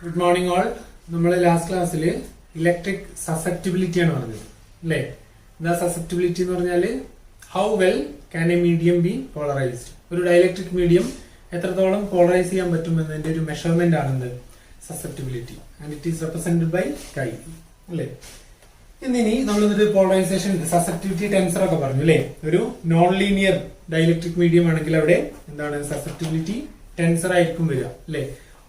Good morning all. നമ്മൾ last ക്ലാസ്സിൽ electric susceptibility ആണ് പറഞ്ഞത് അല്ലേ? എന്താ സസെപ്റ്റിബിലിറ്റി എന്ന് പറഞ്ഞാൽ how well can a medium be polarised. ഒരു ഡയലക്ട്രിക് മീഡിയം എത്രത്തോളം പോളറൈസ് ചെയ്യാൻ പറ്റും എന്നതിന്റെ ഒരു മെഷർമെന്റ് ആണെന്ത് susceptibility. And it is represented by chi അല്ലേ? ഇനി നമ്മൾ എന്നിട്ട് പോളറൈസേഷൻ സസെപ്റ്റിബിലിറ്റി ടെൻസർ ഒക്കെ പറഞ്ഞു അല്ലേ? ഒരു നോൺ ലീനിയർ ഡയലക്ട്രിക് മീഡിയം ആണെങ്കിൽ അവിടെ എന്താണ് സസെപ്റ്റിബിലിറ്റി ടെൻസർ ആയിരിക്കും വരിക അല്ലേ?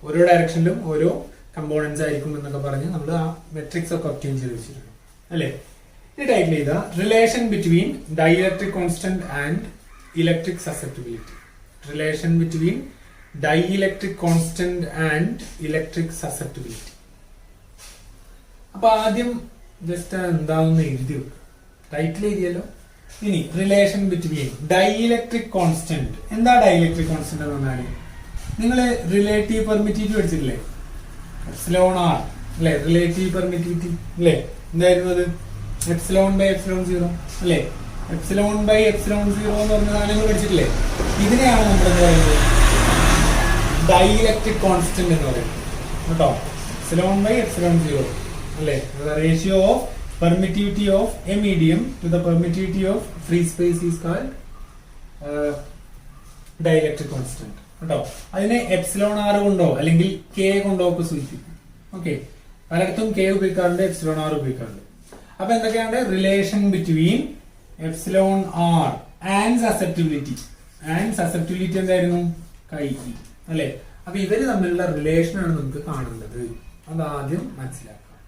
ഓരോ ഡയറക്ഷനിലും ഓരോ കമ്പോണൻസ് ആയിരിക്കും എന്നൊക്കെ പറഞ്ഞ് നമ്മൾ ആ മെട്രിക്സ് ഒക്കെ ഒബ്റ്റെയിൻ ചെയ്ത് വെച്ചിട്ടുണ്ട് അല്ലേ? ഇത് ടൈറ്റിൽ ചെയ്ത relation between dielectric constant and electric susceptibility. Relation between dielectric constant and electric susceptibility. അപ്പൊ ആദ്യം ജസ്റ്റ് എന്താണെന്ന് എഴുതി വെക്കുക. ടൈറ്റിൽ എഴുതിയല്ലോ. ഇനി റിലേഷൻ ബിറ്റ്വീൻ ഡൈഇലക്ട്രിക് കോൺസ്റ്റന്റ്. എന്താ ഡൈഇലക്ട്രിക് കോൺസ്റ്റന്റ് എന്ന് പറഞ്ഞാൽ നിങ്ങള് റിലേറ്റീവ് പെർമിറ്റിവിറ്റി പഠിച്ചിട്ടില്ലേ? എപ്സിലോൺ ആർ അല്ലെ? റിലേറ്റീവ് പെർമിറ്റിവിറ്റി അല്ലെ? എന്തായിരുന്നു അത്? എപ്സിലോൺ ബൈ എപ്സിലോൺ സീറോ അല്ലെ? എപ്സിലോൺ ബൈ എപ്സിലോൺ സീറോ എന്ന് പറഞ്ഞ സാധനങ്ങൾ പഠിച്ചിട്ടില്ലേ? ഇതിനെയാണ് നമ്മൾ എന്താ പറയുന്നത്? ഡൈഇലക്ട്രിക് കോൺസ്റ്റന്റ് എന്ന് പറയുന്നത് കേട്ടോ. എപ്സിലോൺ ബൈ എപ്സിലോൺ സീറോ അല്ലെ? Ratio of permittivity of a medium to the permittivity of free space is called dielectric constant കേട്ടോ. അതിനെ എപ്സിലോൺ ആർ കൊണ്ടോ അല്ലെങ്കിൽ കെ കൊണ്ടോ ഒക്കെ സൂചിപ്പിക്കും. ഓക്കെ, പലയിടത്തും കെ ഉപയോഗിക്കാറുണ്ട്, എപ്സിലോൺ ആർ ഉപയോഗിക്കാറുണ്ട്. അപ്പൊ എന്തൊക്കെയാണ് relation between epsilon r and susceptibility. And susceptibility എന്തായിരുന്നു? കൈ അല്ലെ? അപ്പൊ ഇവര് തമ്മിലുള്ള റിലേഷൻ ആണ് നമുക്ക് കാണേണ്ടത്. അത് ആദ്യം മനസ്സിലാക്കാം.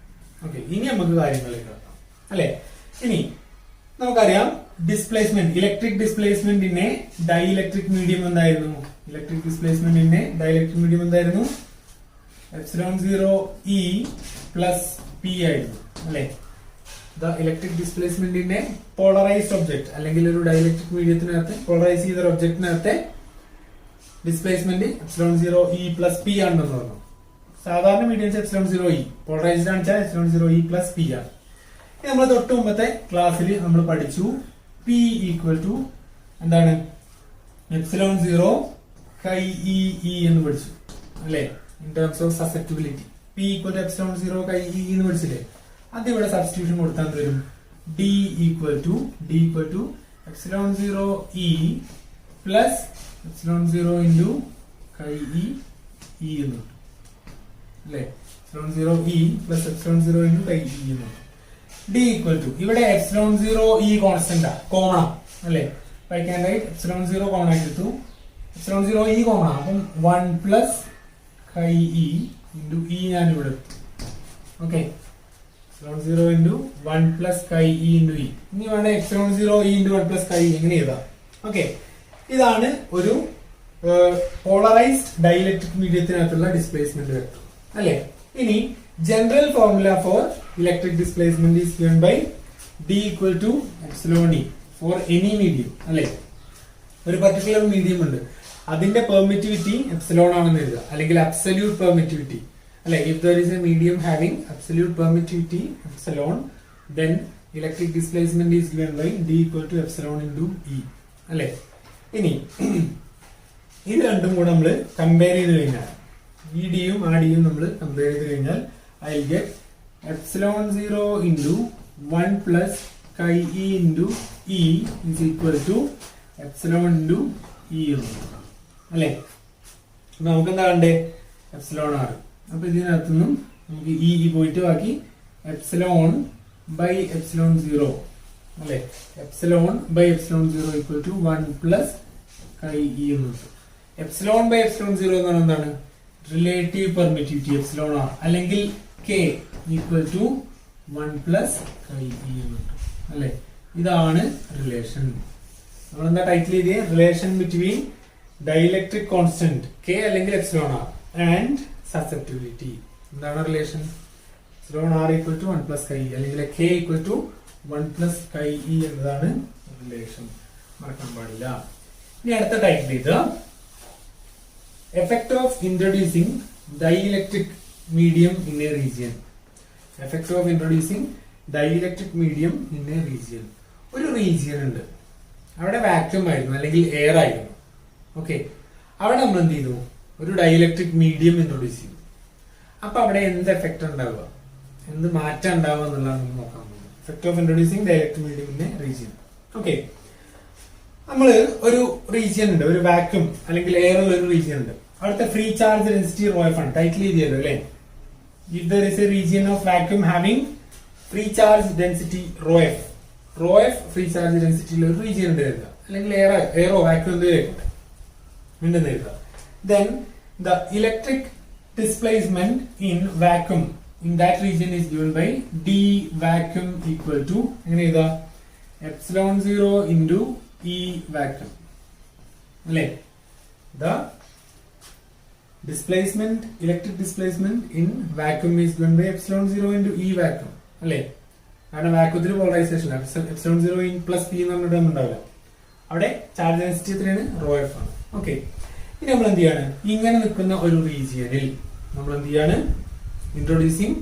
ഓക്കെ, ഇനി നമുക്ക് കാര്യങ്ങളിലേക്ക് കിടക്കാം അല്ലെ? ഇനി നമുക്കറിയാം displacement, electric displacement in a dielectric medium എന്തായിരുന്നു? Electric displacement in a dielectric medium എന്തായിരുന്നു? Epsilon zero E plus P ആയിരുന്നു അല്ലെ? The electric displacement in a polarised object അല്ലെങ്കിൽ ഒരു ഡൈഇലക്ട്രിക് മീഡിയത്തിനകത്ത് പോളറൈസ് ചെയ്ത ഒബ്ജക്റ്റിനകത്തെ displacement epsilon zero E plus P ആണെന്ന് പറഞ്ഞു. സാധാരണ mediums epsilon zero E, polarised ആണെന്ന് epsilon zero E plus P ആണ്. നമ്മൾ തൊട്ട് മുമ്പത്തെ ക്ലാസ്സിൽ നമ്മൾ പഠിച്ചു പി ഈക്വൽ ടു എന്താണ്? Epsilon zero chi e e എന്ന് പഠിച്ചു അല്ലെ? In terms of susceptibility p equal to epsilon zero chi e എന്ന് പഠിച്ചില്ലേ? അത് ഇവിടെ സബ്സ്റ്റിറ്റ്യൂഷൻ കൊടുത്താൽ വരും d equal to epsilon zero E plus epsilon zero into chi e e എന്ന് അല്ലെ? Epsilon zero E plus epsilon zero into chi e എന്ന് d equal to ഇവിടെ epsilon zero e constant common അല്ലെ? I can write epsilon 0 common ആയിട്ട് epsilon 0 e common ആണ്. അപ്പം 1 plus chi e into e ഞാൻ ഇവിടെ എടുത്തു. Okay, epsilon 0 into 1 plus chi e into e. ഇനി വേണ്ട epsilon 0 e into 1 plus chi e എങ്ങനെ എഴുതാം? ഓക്കെ, ഇതാണ് ഒരു പോളറൈസ്ഡ് ഡൈഇലക്ട്രിക് മീഡിയത്തിനകത്തുള്ള ഡിസ്പ്ലേസ്മെന്റ് വെക്ടർ അല്ലെ? ഇനി general formula for electric displacement is given by d equal to epsilon e for any medium അല്ലെ? ഒരു പർട്ടിക്കുലർ മീഡിയം ഉണ്ട്, അതിന്റെ പെർമിറ്റിവിറ്റി എപ്സിലോൺ ആണെന്ന് എഴുതുക, അല്ലെങ്കിൽ അബ്സല്യൂട്ട് പെർമിറ്റിവിറ്റി അല്ലെ? If there is a medium having absolute permittivity epsilon, then electric displacement is given by d equal to epsilon into e അല്ലെ? ഇനി ഇത് രണ്ടും കൂടെ നമ്മൾ കമ്പയർ ചെയ്ത് കഴിഞ്ഞാൽ, ഈ ഡിയും ആ ഡിയും നമ്മൾ കമ്പയർ ചെയ്ത് കഴിഞ്ഞാൽ I will get epsilon 0 into 1 plus chi e into e is equal to epsilon into e അല്ലെ? നമുക്ക് എന്താ കണ്ടേ? എപ്സിലോൺ ആണ്. അപ്പൊ ഇതിനകത്തുനിന്നും നമുക്ക് ഇ പോയിട്ട് ബാക്കി എപ്സിലോൺ ബൈ എപ്സിലോൺ 0 അല്ലെ? Epsilon by epsilon 0 equal to 1 plus chi e എന്ന് കിട്ടും. എപ്സിലോൺ ബൈ എപ്സിലോൺ 0 എന്ന് പറഞ്ഞാൽ എന്താണ്? റിലേറ്റീവ് പെർമിറ്റിവിറ്റി എപ്സിലോൺ ആർ അല്ലെങ്കിൽ k equal to 1 plus chi e എന്ന് കിട്ടും അല്ലെ? ഇതാണ് റിലേഷൻ. നമ്മളെന്താ ടൈറ്റിൽ ചെയ്തേ? Relation between dielectric constant k അല്ലെങ്കിൽ എപ്സിലോൺ ആർ ആൻഡ് സസെപ്റ്റിബിലിറ്റി. എന്താണ് relation? Epsilon r equal to 1 plus chi e അല്ലെങ്കിൽ k equal to 1 plus chi e എന്നതാണ് റിലേഷൻ. മറക്കാൻ പാടില്ല. ഇനി അടുത്ത ടൈറ്റിൽ ചെയ്ത effect of introducing dielectric medium in a region. Effect of introducing dielectric medium in a region. ഒരു region ഉണ്ട്, അവിടെ വാക്യൂം ആയിരുന്നു അല്ലെങ്കിൽ എയർ ആയിരുന്നു. ഓക്കെ, അവിടെ നമ്മൾ എന്ത് ചെയ്തു? ഒരു ഡൈഇലക്ട്രിക് മീഡിയം ഇൻട്രൊഡ്യൂസ് ചെയ്തു. അപ്പൊ അവിടെ എന്ത് എഫക്ട് ഉണ്ടാവുക, എന്ത് മാറ്റം ഉണ്ടാവുക എന്നുള്ളതാണ് നമ്മൾ നോക്കാൻ പോകുന്നത്. Effect of introducing dielectric medium in a region. Okay, നമ്മള് ഒരു റീജിയൻ ഉണ്ട്, ഒരു വാക്യൂം അല്ലെങ്കിൽ എയർ ഉള്ള ഒരു റീജിയൻ ഉണ്ട്. അവിടുത്തെ ഫ്രീ ചാർജ് ഡെൻസിറ്റി ρf ആണ്. ടൈറ്റിൽ ചെയ്തല്ലോ അല്ലെ. If there is A region of vacuum having free charge density ρf free charge density ഉള്ള ഒരു റീജിയൻ ഉണ്ട് കരുതുക, അല്ലെങ്കിൽ എയറോ വാക്യൂം ഉണ്ടെന്ന് കരുതുക. Then the electric displacement in vacuum in that region is given by d vacuum equal to എങ്ങനെ എഴുതാ, epsilon 0 into E vacuum അല്ലേ. The displacement, electric displacement in vacuum is given by epsilon 0 into E vacuum അല്ലേ. കാരണം വാക്യൂത്തിൽ polarisation epsilon 0 in plus P എന്ന് പറഞ്ഞിട്ട് ഉണ്ടാവില്ല. അവിടെ charge density എത്രയാണ്, ρf ആണ്. ഓക്കെ, ഇനി നമ്മൾ എന്ത് ചെയ്യാണ്, ഇങ്ങനെ നിൽക്കുന്ന ഒരു റീജിയനിൽ നമ്മൾ എന്ത് ചെയ്യാണ്, ഇൻട്രോഡ്യൂസിങ്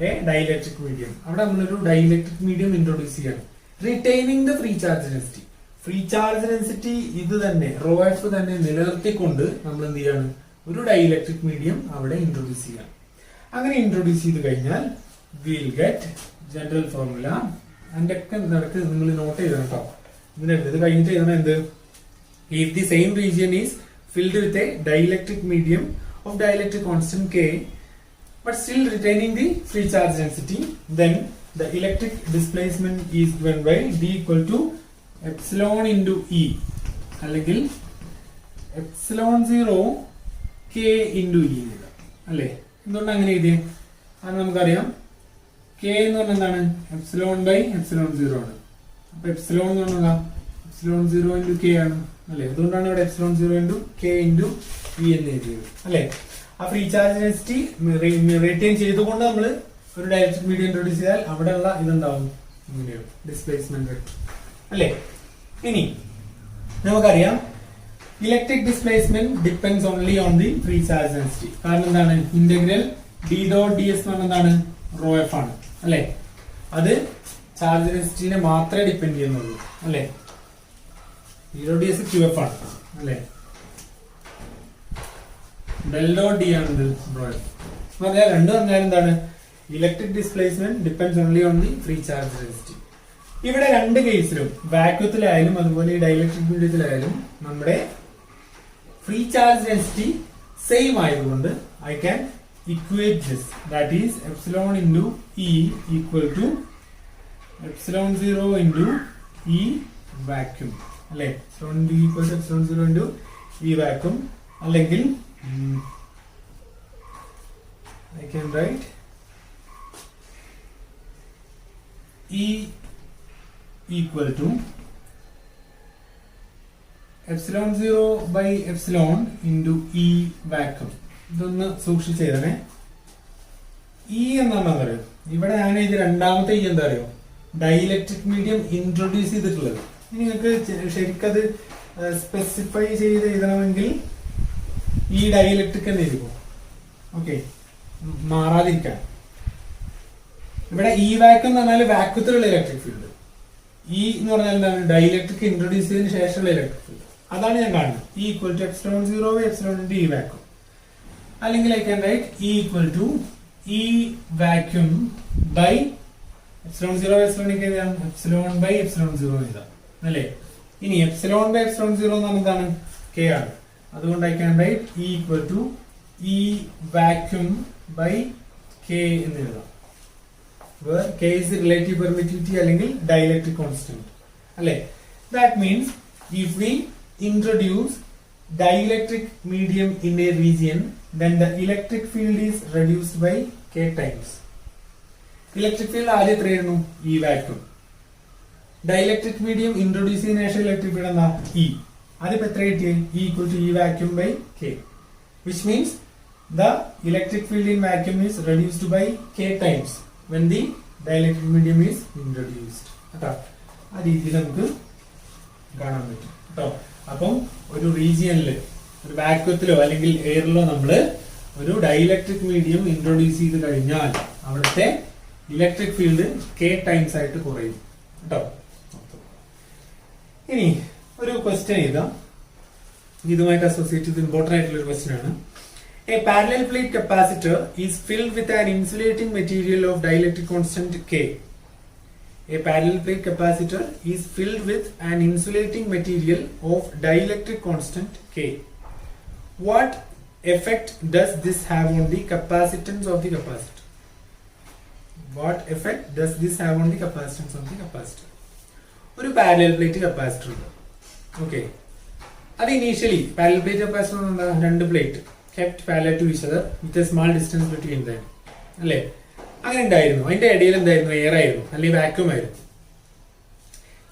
എ ഡൈഇലക്ട്രിക് മീഡിയം. അവിടെ നമ്മളൊരു ഡൈഇലക്ട്രിക് മീഡിയം ഇൻട്രോഡ്യൂസ് ചെയ്യാണ്, retaining the free charge density. Free charge density ഇത് തന്നെ ρf തന്നെ നിലനിർത്തിക്കൊണ്ട് നമ്മൾ എന്ത് ചെയ്യാണ്, ഒരു ഡൈഇലക്ട്രിക് മീഡിയം അവിടെ ഇൻട്രോഡ്യൂസ് ചെയ്യാം. അങ്ങനെ ഇൻട്രോഡ്യൂസ് ചെയ്ത് കഴിഞ്ഞാൽ വിൽ ഗെറ്റ് ജനറൽ ഫോർമുല. അതിന്റെ ഒക്കെ നടക്ക് നിങ്ങൾ നോട്ട് ചെയ്യണം കേട്ടോ. ഇത് കഴിഞ്ഞിട്ട് എഴുതണം എന്ത്, if the same region is filled with a dielectric medium of dielectric constant K but still retaining the free charge density, then the electric displacement is given by D equal to epsilon into E അല്ലെങ്കിൽ epsilon 0 K into E അല്ലേ. എന്തുകൊണ്ട് അങ്ങനെ എഴുതി, അത് നമുക്കറിയാം. K എന്ന് പറഞ്ഞാൽ എന്താണ്, എപ്സിലോൺ ബൈ എപ്സിലോൺ 0 ആണ്. അപ്പൊ എപ്സിലോൺ എന്ന് പറഞ്ഞാൽ എപ്സിലോൺ 0 into K ആണ് അല്ലെ. അതുകൊണ്ടാണ് ഇവിടെ epsilon 0 into K into E എന്ന് എഴുതിയത് അല്ലെ. ആ ഫ്രീ ചാർജ് ഡെൻസിറ്റി റീറ്റെയിൻ ചെയ്തുകൊണ്ട് നമ്മൾ ഒരു ഡൈഇലക്ട്രിക് മീഡിയം ഇൻട്രോഡ്യൂസ് ചെയ്താൽ അവിടെയുള്ള ഇതുണ്ടാവും, ഡിസ്പ്ലേസ്മെന്റ് അല്ലെ. ഇനി നമുക്കറിയാം electric displacement depends only on the free charge density. കാരണം എന്താണ്, integral D dot D S എന്താണ്, ρf ആണ് അല്ലെ. അത് ചാർജ് ഡെൻസിറ്റിനെ മാത്രമേ ഡിപ്പെൻഡ് ചെയ്യുന്നുള്ളൂ അല്ലെ. ds QF ആണ് അല്ലെ. ഡെൽ ഡോട്ട് ഡി ആണ് ρf. രണ്ടും പറഞ്ഞാൽ എന്താണ്, electric displacement depends only on the free charge density. ഇവിടെ രണ്ട് കേസിലും വാക്യൂത്തിലായാലും അതുപോലെ ഈ ഡൈഇലക്ട്രിക് മീഡിയത്തിലായാലും നമ്മുടെ ഫ്രീ ചാർജ് ഡെൻസിറ്റി സെയിം ആയതുകൊണ്ട് I can equate this, that is epsilon into E equal to epsilon 0 into E vacuum അല്ലെ. epsilon into E equal to epsilon 0 into E vacuum അല്ലെങ്കിൽ I can write E equal to epsilon 0 by epsilon into E vacuum. ഇതൊന്ന് സൂക്ഷിച്ച് എഴുതണേ. E എന്നാണ് അറിയോ, ഇവിടെ ഞാൻ ഇത് രണ്ടാമത്തെ ഇ എന്താ അറിയോ, ഡൈഇലക്ട്രിക് മീഡിയം ഇൻട്രൊഡ്യൂസ് ചെയ്തിട്ടുള്ളത്. ഇനി നിങ്ങൾക്ക് ശരിക്കത് സ്പെസിഫൈ ചെയ്ത് എഴുതണമെങ്കിൽ ഈ ഡൈഇലക്ട്രിക് എന്ന് എഴുതും. ഓക്കെ, മാറാതിരിക്കാൻ. ഇവിടെ ഇ വാക്യൂം എന്ന് പറഞ്ഞാൽ വാക്യൂത്തിലുള്ള ഇലക്ട്രിക് ഫീൽഡ്. ഇ എന്ന് പറഞ്ഞാൽ എന്താണ്, ഡൈഇലക്ട്രിക് ഇൻട്രൊഡ്യൂസ് ചെയ്തതിനു ശേഷമുള്ള ഇലക്ട്രിക് ഫീൽഡ്. അതാണ് ഞാൻ കാണുന്നത്. E equal to epsilon 0 by epsilon into E vacuum. അല്ലെങ്കിൽ I can write E equal to E vacuum by epsilon 0 by epsilon epsilon by epsilon 0 എഴുതാം അല്ലേ. ഇനി എപ്സിലോൺ ബൈ എപ്സിലോൺ 0 എന്ന് പറഞ്ഞാൽ എന്താണ്, കെ ആണ്. അതുകൊണ്ട് I can write E equal to E vacuum by k എന്ന് എഴുതാം. K is the relative permittivity അല്ലെങ്കിൽ dielectric constant അല്ലേ. That means if we introduce dielectric medium in a region, then the electric field is reduced by K times. Electric field ആദ്യം എത്രയായിരുന്നു, E vacuum. Dielectric medium introduce ചെയ്യുന്ന ശേഷം electric field എന്താ, E. അതിപ്പോ എത്ര കിട്ടിയേ, E equal to E vacuum by K, which means the electric field in vacuum is reduced by K times when the dielectric medium is introduced. കേട്ടോ, ആ രീതിയിൽ നമുക്ക് കാണാൻ പറ്റും കേട്ടോ. അപ്പം ഒരു റീജിയനില് ഒരു വാക്വത്തിലോ അല്ലെങ്കിൽ എയറിലോ നമ്മള് ഒരു ഡൈഇലക്ട്രിക് മീഡിയം ഇൻട്രൊഡ്യൂസ് ചെയ്ത് കഴിഞ്ഞാൽ അവിടുത്തെ ഇലക്ട്രിക് ഫീൽഡ് K ടൈംസ് ആയിട്ട് കുറയും കേട്ടോ. ഇനി ഒരു ക്വസ്റ്റ്യൻ ചെയ്താം, ഇതുമായിട്ട് അസോസിയേറ്റ് ചെയ്ത് ഇമ്പോർട്ടന്റ് ആയിട്ടുള്ള ഒരു ക്വസ്റ്റ്യൻ ആണ്. A parallel plate capacitor is filled with an insulating material of dielectric constant K. A parallel plate capacitor is filled with an insulating material of dielectric constant K. What effect does this have on the capacitance of the capacitor? What effect does this have on the capacitance of the capacitor? ഒരു parallel plate capacitor ഉണ്ട്. Okay, അത് initially parallel plate capacitor എന്താ, രണ്ട് plate kept parallel to each other with a small distance between them അല്ലേ, അങ്ങനെ ഉണ്ടായിരുന്നു. അതിന്റെ ഇടയിൽ എന്തായിരുന്നു, എയർ ആയിരുന്നു അല്ലെങ്കിൽ വാക്യൂം ആയിരുന്നു.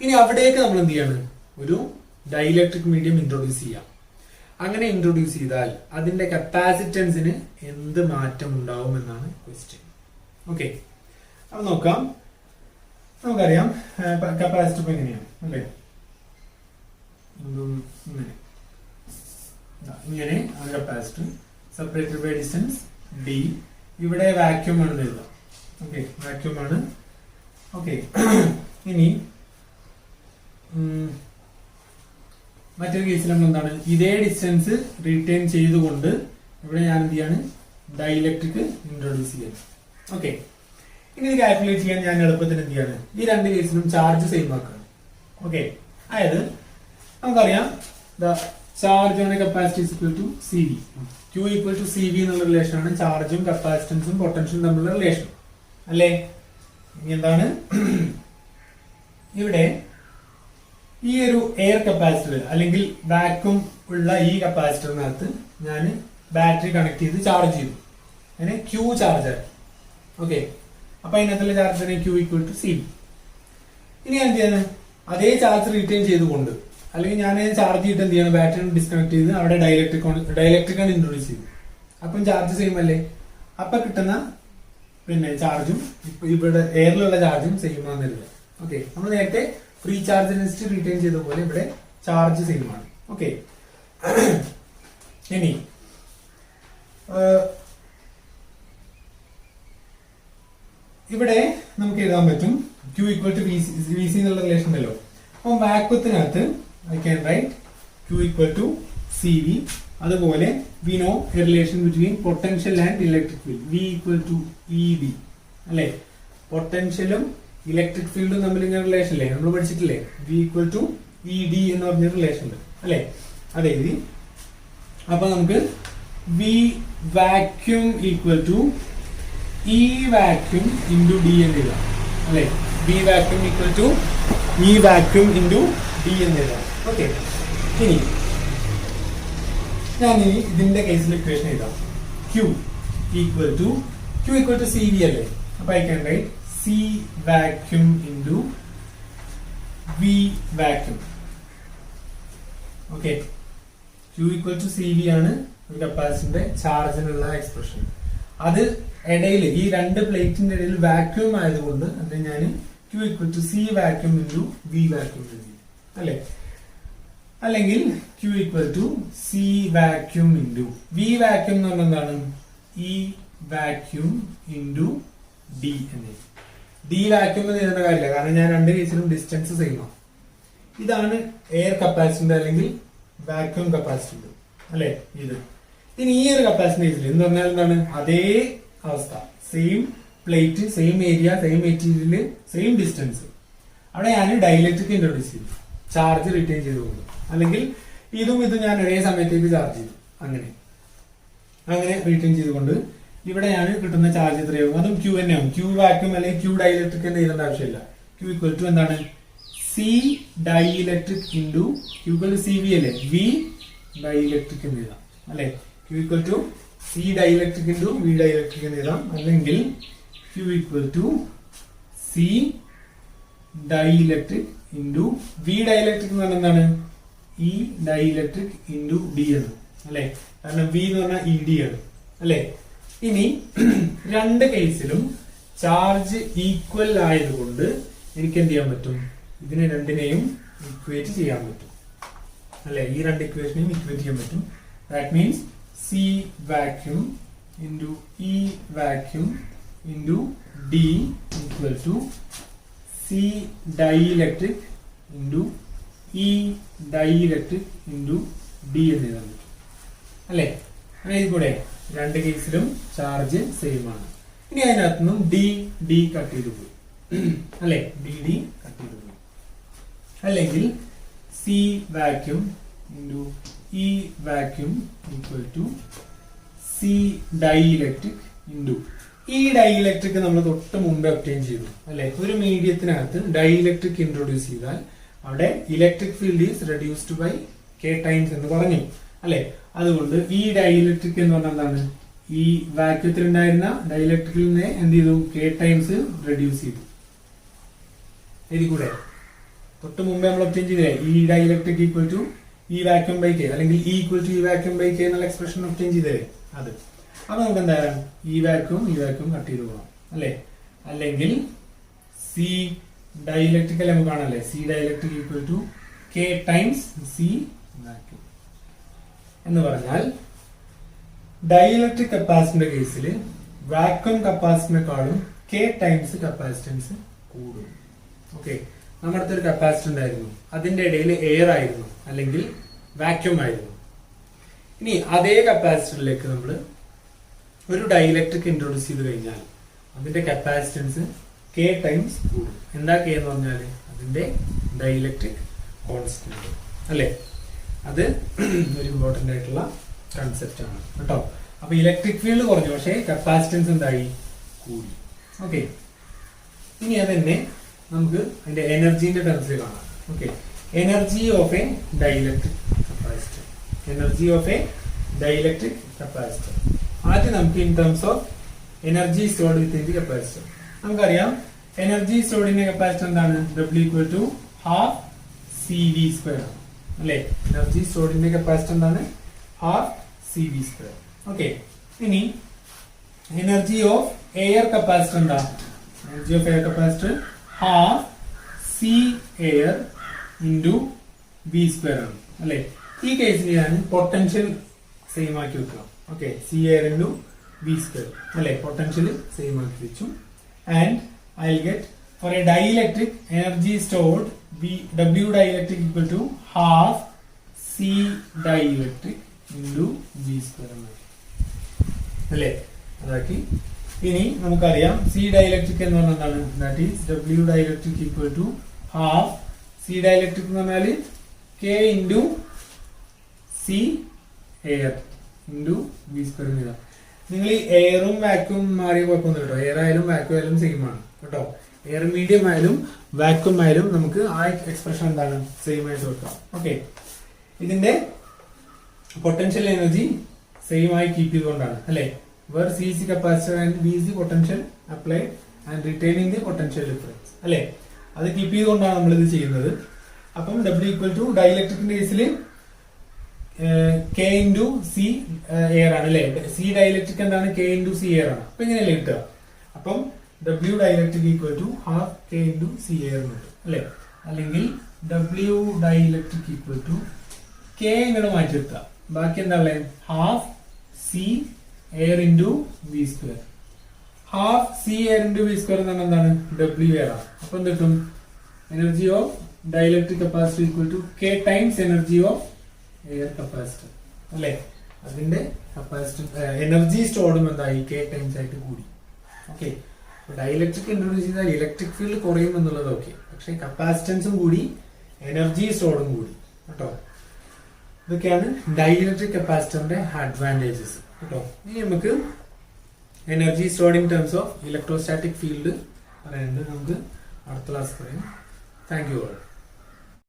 ഇനി അവിടേക്ക് നമ്മൾ എന്ത് ചെയ്യാണ്, ഒരു ഡൈഇലക്ട്രിക് മീഡിയം ഇൻട്രൊഡ്യൂസ് ചെയ്യാം. അങ്ങനെ ഇൻട്രൊഡ്യൂസ് ചെയ്താൽ അതിന്റെ കപ്പാസിറ്റൻസിന് എന്ത് മാറ്റം ഉണ്ടാവും എന്നാണ് ക്വസ്റ്റ്യൻ. ഓക്കെ, അപ്പൊ നോക്കാം. നമുക്കറിയാം കപ്പാസിറ്റർ ഇപ്പൊ എങ്ങനെയാണ് അല്ലേ, ഇങ്ങനെ capacitor separated by distance d. ഇവിടെ വാക്യൂം ആണെന്ന് എഴുതാം. ഓക്കെ, വാക്യൂം ആണ്. ഓക്കെ, ഇനി മറ്റൊരു കേസിൽ നമ്മൾ എന്താണ്, ഇതേ ഡിസ്റ്റൻസ് റീറ്റെയിൻ ചെയ്തുകൊണ്ട് ഇവിടെ ഞാൻ എന്ത് ചെയ്യാണ്, ഡൈഇലക്ട്രിക് ഇൻട്രൊഡ്യൂസ് ചെയ്യാണ്. ഓക്കെ, ഇനി കാൽക്കുലേറ്റ് ചെയ്യാൻ ഞാൻ എളുപ്പത്തിന് എന്ത് ചെയ്യാണ്, ഈ രണ്ട് കേസിലും ചാർജ് സെയിം ആക്കുകയാണ്. ഓക്കെ, അതായത് നമുക്കറിയാം charge on a capacity is equal to C v. Q equal to C v എന്നുള്ള റിലേഷൻ ആണ് ചാർജും കപ്പാസിറ്റൻസും പൊട്ടൻഷ്യലും തമ്മിലുള്ള റിലേഷൻ അല്ലേ. ഇനി എന്താണ്, ഇവിടെ ഈ ഒരു എയർ കപ്പാസിറ്റർ അല്ലെങ്കിൽ വാക്യൂം ഉള്ള ഈ കപ്പാസിറ്ററിനകത്ത് ഞാൻ ബാറ്ററി കണക്ട് ചെയ്ത് ചാർജ് ചെയ്തു, അങ്ങനെ ക്യൂ ചാർജ് ആക്കി. ഓക്കെ, അപ്പൊ അതിനകത്തുള്ള ചാർജ് തന്നെ q equal to C v. ഇനി എന്ത് ചെയ്യാണ്, അതേ ചാർജ് റീറ്റെയിൻ ചെയ്തുകൊണ്ട് അല്ലെങ്കിൽ ഞാൻ ചാർജ് ചെയ്തിട്ട് എന്ത് ചെയ്യണം, ബാറ്ററി ഡിസ്കണക്ട് ചെയ്ത് അവിടെ ഡൈഇലക്ട്രിക് ആണ് ഇൻട്രൊഡ്യൂസ് ചെയ്തു. അപ്പം ചാർജ് സെയിം അല്ലേ, അപ്പൊ കിട്ടുന്ന പിന്നെ ചാർജും ഇവിടെ എയറിലുള്ള ചാർജും സെയിം ആണെന്നില്ല. ഓക്കെ, നമ്മൾ നേരത്തെ ഫ്രീ ചാർജ് ഡെൻസിറ്റി റീറ്റെയിൻ ചെയ്ത പോലെ ഇവിടെ ചാർജ് സെയിം ആണ്. ഓക്കെ, ഇനി ഇവിടെ നമുക്ക് എഴുതാൻ പറ്റും Q equal to V C എന്നുള്ള റിലേഷൻ ഉണ്ടല്ലോ. അപ്പം വാക്വത്തിനകത്ത് I can write Q equal to C V. അതുപോലെ we know a relation between potential and electric field, V equal to E B അല്ലെ. പൊട്ടൻഷ്യലും ഇലക്ട്രിക് ഫീൽഡും തമ്മിൽ ഇങ്ങനെ റിലേഷൻ അല്ലേ, നമ്മൾ പഠിച്ചിട്ടില്ലേ, V equal to E D എന്ന് പറഞ്ഞ റിലേഷൻ ഉണ്ട് അല്ലെ, അതെ. അപ്പൊ നമുക്ക് V vacuum equal to E vacuum into D എന്ന് എഴുതാം അല്ലെ. V vacuum equal to E vacuum into D എന്ന് എഴുതാം. ഓക്കെ, ഇനി ഞാൻ ഇതിന്റെ കേസിൽ ഇക്വേഷൻ എഴുതാം. Q equal to C V അല്ലേ, അപ്പൊ I can write c vacuum into V vacuum. Okay, q equal to C v ആണ് ഒരു കപ്പാസിറ്ററിന്റെ ചാർജിനുള്ള എക്സ്പ്രഷൻ. അത് ഇടയിൽ ഈ രണ്ട് പ്ലേറ്റിന്റെ ഇടയിൽ വാക്യൂം ആയതുകൊണ്ട് അത് ഞാൻ Q equal to C vacuum into V vacuum അല്ലെ. അല്ലെങ്കിൽ Q equal to C vacuum into V vacuum എന്ന് പറഞ്ഞാൽ എന്താണ്, ഇ വാക്യൂം ഇൻറ്റു ഡി എന്ന്. ഡി വാക്യൂം എന്ന് എഴുതേണ്ട കാര്യമില്ല, കാരണം ഞാൻ രണ്ട് കേസിലും ഡിസ്റ്റൻസ് സെയിം ആണ്. ഇതാണ് എയർ കപ്പാസിറ്റർ അല്ലെങ്കിൽ വാക്യൂം കപ്പാസിറ്റർ അല്ലെ ഇത്. ഇനി ഈ ഒരു കപ്പാസിറ്റർ കേസിൽ എന്ന് പറഞ്ഞാൽ എന്താണ്, അതേ അവസ്ഥ, same plate, same area, same material, same distance. അവിടെ ഞാൻ ഡൈഇലക്ട്രിക് ഇൻട്രൊഡ്യൂസ് ചെയ്തു, ചാർജ് റിറ്റെയിൻ ചെയ്തുകൊണ്ട്. അല്ലെങ്കിൽ ഇതും ഞാൻ ഒരേ സമയത്തേക്ക് ചാർജ് ചെയ്തു, അങ്ങനെ റിറ്റെയിൻ ചെയ്തുകൊണ്ട് ഇവിടെ ഞാൻ കിട്ടുന്ന ചാർജ് എത്രയാവും, അതും ക്യൂ തന്നെയാവും. ക്യൂ വാക്യൂം അല്ലെങ്കിൽ ക്യൂ ഡൈഇലക്ട്രിക് എന്ന് എഴുതേണ്ട ആവശ്യമില്ല. ക്യൂ ഈക്വൽ ടു എന്താണ്, C dielectric into Q equal to C V അല്ലേ, വി ഡൈഇലക്ട്രിക് എന്ന് എഴുതാം അല്ലെ. Q equal to C dielectric into V dielectric എന്ന് എഴുതാം. അല്ലെങ്കിൽ Q equal to C dielectric into V dielectric എന്ന് പറഞ്ഞാൽ എന്താണ്, ഇ ഡൈഇലക്ട്രിക് ഇൻറ്റു ഡി ആണ് അല്ലെ. കാരണം വി എന്ന് പറഞ്ഞാൽ ഇ ഡി ആണ് അല്ലെ. ഇനി രണ്ട് കേസിലും ചാർജ് ഈക്വൽ ആയതുകൊണ്ട് എനിക്ക് എന്ത് ചെയ്യാൻ പറ്റും, ഇതിനെ രണ്ടിനെയും ഇക്വേറ്റ് ചെയ്യാൻ പറ്റും അല്ലെ. ഈ രണ്ട് ഇക്വേഷനെയും ഇക്വേറ്റ് ചെയ്യാൻ പറ്റും. That means C vacuum into E vacuum into D equal to C dielectric into E dielectric into D എന്ന് എഴുതാൻ പറ്റും അല്ലെ. അങ്ങനെ കൂടെ രണ്ട് കേസിലും ചാർജ് സെയിം ആണ്. ഇനി അതിനകത്ത് നിന്നും ഡി കട്ട് ചെയ്ത് പോയി അല്ലെ, ഡി കട്ട് ചെയ്ത് പോയി. അല്ലെങ്കിൽ C vacuum into E vacuum equal to C dielectric into E dielectric നമ്മൾ തൊട്ട് മുമ്പേ ഒബ്റ്റെയിൻ ചെയ്തു അല്ലെ. ഒരു മീഡിയത്തിനകത്ത് ഡൈഇലക്ട്രിക് ഇൻട്രൊഡ്യൂസ് ചെയ്താൽ അവിടെ electric field is reduced by K times എന്ന് പറഞ്ഞു അല്ലെ. അതുകൊണ്ട് ഈ ഡൈഇലക്ട്രിക് എന്ന് പറഞ്ഞാൽ എന്താണ്, ഈ വാക്യൂത്തിൽ ഉണ്ടായിരുന്ന ഡൈഇലക്ട്രിക്കിനെ എന്ത് ചെയ്തു, കെ ടൈംസ് റെഡ്യൂസ് ചെയ്തു. എഴുതി കൂടെ, തൊട്ട് മുമ്പേ നമ്മൾ ഒബ്റ്റെയിൻ ചെയ്തില്ലേ, ഈ ഡൈഇലക്ട്രിക് ഈക്വൽ ടു ഈ വാക്യൂം ബൈ കെ, അല്ലെങ്കിൽ ഇ ഈക്വൽ ടു ഈ വാക്യൂം ബൈ കെ എന്നുള്ള എക്സ്പ്രഷൻ ഒബ്റ്റെയിൻ ചെയ്തേ അത്. അപ്പൊ നമുക്ക് എന്തായാലും ഈ വാക്യൂം കട്ട് ചെയ്ത് പോകാം അല്ലെ. അല്ലെങ്കിൽ സി ഡൈഇലക്ട്രിക് അല്ലെ നമുക്ക് കാണാല്ലേ, C dielectric equal to K times C vacuum എന്ന് പറഞ്ഞാൽ ഡൈഇലക്ട്രിക് കപ്പാസിറ്ററിന്റെ കേസിൽ വാക്യൂം കപ്പാസിറ്ററിനെക്കാളും കെ ടൈംസ് കപ്പാസിറ്റൻസ് കൂടും. ഓക്കെ, നമ്മുടെ അടുത്തൊരു കപ്പാസിറ്റർ ഉണ്ടായിരുന്നു, അതിന്റെ ഇടയിൽ എയർ ആയിരുന്നു അല്ലെങ്കിൽ വാക്യൂം ആയിരുന്നു. ഇനി അതേ കപ്പാസിറ്ററിലേക്ക് നമ്മൾ ഒരു ഡൈഇലക്ട്രിക് ഇൻട്രൊഡ്യൂസ് ചെയ്ത് കഴിഞ്ഞാൽ അതിന്റെ കപ്പാസിറ്റൻസ് കെ ടൈംസ് കൂടും. എന്താ കെ എന്ന് പറഞ്ഞാൽ അതിന്റെ ഡൈഇലക്ട്രിക് കോൺസ്റ്റന്റ് അല്ലെ. അത് ഒരു ഇമ്പോർട്ടന്റ് ആയിട്ടുള്ള കൺസെപ്റ്റ് ആണ് കേട്ടോ. അപ്പൊ ഇലക്ട്രിക് ഫീൽഡ് കുറഞ്ഞു, പക്ഷേ കപ്പാസിറ്റൻസ് എന്തായി, കൂടി. ഓക്കെ, ഇനി അതന്നെ നമുക്ക് അതിന്റെ എനർജീന്റെ ടേംസിൽ കാണാം. Okay, energy of a dielectric capacitor, energy of a dielectric capacitor. ആദ്യം നമുക്ക് in terms of energy stored within the capacitor നമുക്കറിയാം. Energy stored in a capacitor എന്താണ്, W equal to half CV square അല്ലെ. Energy stored in a capacitor എന്താണ്, half CV square. Okay, ഇനി energy of air capacitor എന്താ, energy of air capacitor half C air into V square ആണ് അല്ലെ. ഈ കേസിൽ ഞാൻ പൊട്ടൻഷ്യൽ സെയിം ആക്കി വെക്കുക. Okay, C air into V square അല്ലെ, പൊട്ടൻഷ്യൽ സെയിം ആക്കി വെച്ചു. And I will get for a dielectric energy stored W dielectric equal to half C dielectric into V square അല്ലെ, അതാക്കി. ഇനി നമുക്കറിയാം സി ഡൈഇലക്ട്രിക് എന്ന് പറഞ്ഞാൽ എന്താണ്, that is W dielectric equal to half C dielectric എന്ന് പറഞ്ഞാൽ K into C air into V square ചെയ്താൽ നിങ്ങൾ ഈ എയറും വാക്യൂം മാറിയ കുഴപ്പമൊന്നും കേട്ടോ. എയർ ആയാലും വാക്യൂം ആയാലും സെയിം ആണ് കേട്ടോ. എയർ മീഡിയം ആയാലും വാക്യൂം ആയാലും നമുക്ക് ആ എക്സ്പ്രഷൻ എന്താണ്, സെയിം ആയിട്ട് വെക്കാം. ഓക്കെ, ഇതിന്റെ പൊട്ടൻഷ്യൽ എനർജി സെയിം ആയി കീപ്പ് ചെയ്തുകൊണ്ടാണ് അല്ലെ. Where C is the capacitor and V is the potential applied and retaining the potential difference അല്ലെ. അത് കീപ്പ് ചെയ്തുകൊണ്ടാണ് നമ്മൾ ഇത് ചെയ്യുന്നത്. അപ്പം W ഈക്വൽ ടു ഡൈഇലക്ട്രിക്കിന്റെ കേസിൽ K ഇൻറ്റു സി എയർ ആണ് അല്ലെ. സി ഡൈഇലക്ട്രിക് എന്താണ്, K ഇൻറ്റു സി എയർ ആണ്. അപ്പൊ ഇങ്ങനെയല്ലേ കിട്ടുക. അപ്പം W dielectric equal to half K into C air എന്ന് കിട്ടും അല്ലെ. അല്ലെങ്കിൽ W dielectric equal to K ഇങ്ങനെ മാറ്റി വെക്കുക. ബാക്കി എന്താ ഉള്ളത്, half C air into V square. Half C air into V square എന്ന് പറഞ്ഞാൽ എന്താണ്, W എയർ ആണ്. അപ്പൊ എന്ത് കിട്ടും, energy of dielectric capacitor equal to K times energy of air capacitor അല്ലെ. അതിന്റെ കപ്പാസിറ്റർ എനർജി സ്റ്റോർഡും എന്തായി, K ടൈംസ് ആയിട്ട് കൂടി. ഓക്കെ, ഡൈഇലക്ട്രിക് ഇൻട്രൊഡ്യൂസ് ചെയ്താൽ ഇലക്ട്രിക് ഫീൽഡ് കുറയും എന്നുള്ളത് ഓക്കെ, പക്ഷെ കപ്പാസിറ്റൻസും കൂടി എനർജി സ്റ്റോർഡും കൂടി കേട്ടോ. ഇതൊക്കെയാണ് ഡൈഇലക്ട്രിക് കപ്പാസിറ്ററിന്റെ അഡ്വാൻറ്റേജസ് കേട്ടോ. ഇനി നമുക്ക് energy stored in terms of electrostatic field പറയാനുണ്ട്. നമുക്ക് അടുത്ത ക്ലാസ് പറയാം. Thank you all.